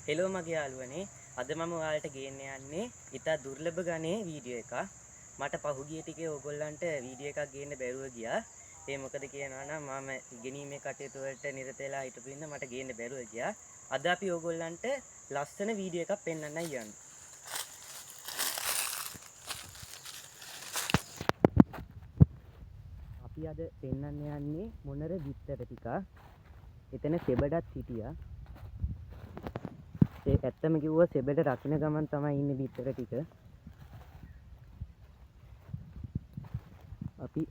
Hello මගේ යාළුවනේ අද මම ඔයාලට ගේන්න යන්නේ ඉතා දුර්ලභ ගණේ වීඩියෝ එකක්. මට පහුගිය ටිකේ ඕගොල්ලන්ට වීඩියෝ එකක් ගේන්න බැරුව ගියා. ඒ මොකද කියනවා නම් මම ඉගෙනීමේ කටයුතු වලට නිරත වෙලා හිටපු ඉඳන් මට ගේන්න බැරුව ගියා. අද අපි ඕගොල්ලන්ට ලස්සන වීඩියෝ එකක් පෙන්වන්නයි යන්නේ. අපි අද පෙන්වන්න යන්නේ මොනර විතර ටිකක්. එතන සෙබඩක් හිටියා. ඒ ඇත්තම කිව්වා සෙබඩ රකින්න ගමන් තමයි ඉන්නේ විතර ටික. අපි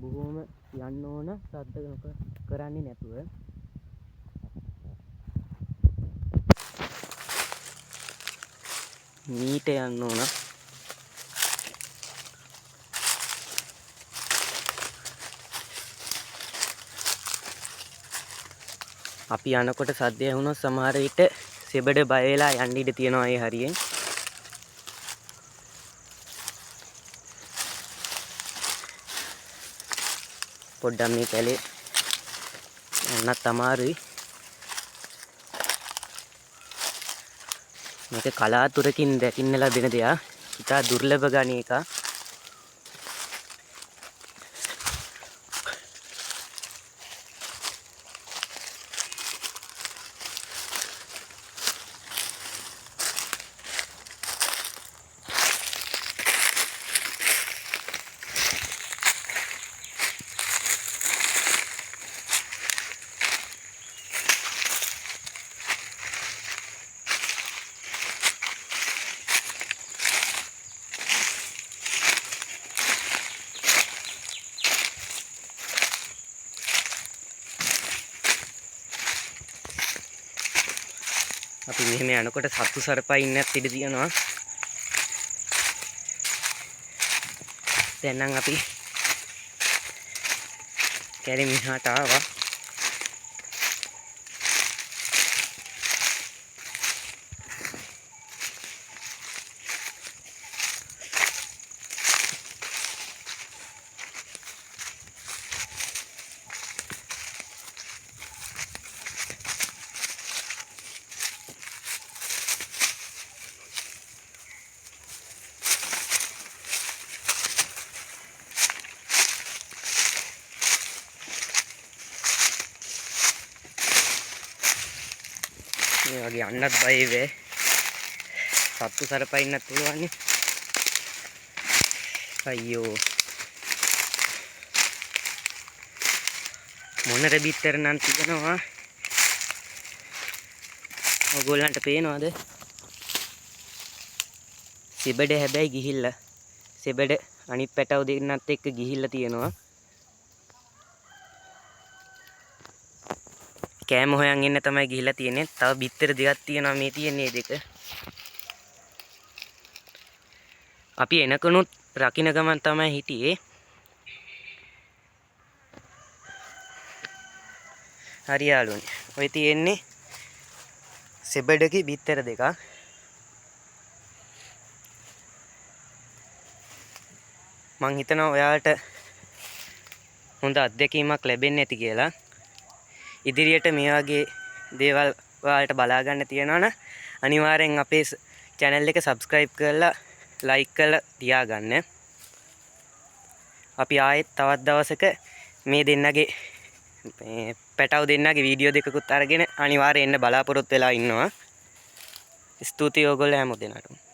බොහොම යන්න ඕන සද්ද කරන්නේ නැතුව. මීට යන්න ඕන. අපි යනකොට සද්දය වුණොත් සමහර විට සෙබඩ බය වෙලා යන්න ඉඩ තියෙනවා ඒ හරියෙන්. පොඩ්ඩක් මේ කැලේ යන්නත් අමාරුයි. මේක කලාතුරකින් දකින්න ලැබෙන දෙයක්. ඉතා දුර්ලභ ගණේ එකක්. අපි මෙහෙම යනකොට සත්තු සර්පා ඉන්නත් ඉඩ තියෙනවා. දැන් නම් අපි කැලේ මිහාට ආවා. මේ වගේ යන්නත් බය වේ. සත්තු සර්පා ඉන්නත් පුළුවන්. අයියෝ. මොනර බිත්තර නම් තියනවා. ඔයගොල්ලන්ට පේනවද? සෙබඩ හැබැයි ගිහිල්ලා. සෙබඩ අනිත් පැටව දෙන්නත් එක්ක ගිහිල්ලා තියෙනවා. කෑම හොයන් එන්න තමයි ගිහිල්ලා තියෙන්නේ. තව බිත්තර දෙකක් තියෙනවා මේ තියෙන්නේ දෙක. අපි එනකනුත් රකින්න ගමන් තමයි හිටියේ. හරි යාළුවනේ. ඔය තියෙන්නේ සෙබඩගේ බිත්තර දෙකක්. මං හිතනවා ඔයාලට හොඳ අත්දැකීමක් ලැබෙන්නේ නැති කියලා. ඉදිරියට මේ වගේ දේවල් ඔයාලට බලා ගන්න තියෙනවා නම් අනිවාර්යෙන් අපේ channel එක subscribe කරලා like කරලා තියාගන්න. අපි ආයෙත් තවත් දවසක මේ දෙන්නගේ පැටව දෙන්නගේ වීඩියෝ දෙකකුත් අරගෙන අනිවාර්යෙන් එන්න බලාපොරොත්තු වෙලා ඉන්නවා. ස්තුතියි ඔයගොල්ලෝ හැමෝටම.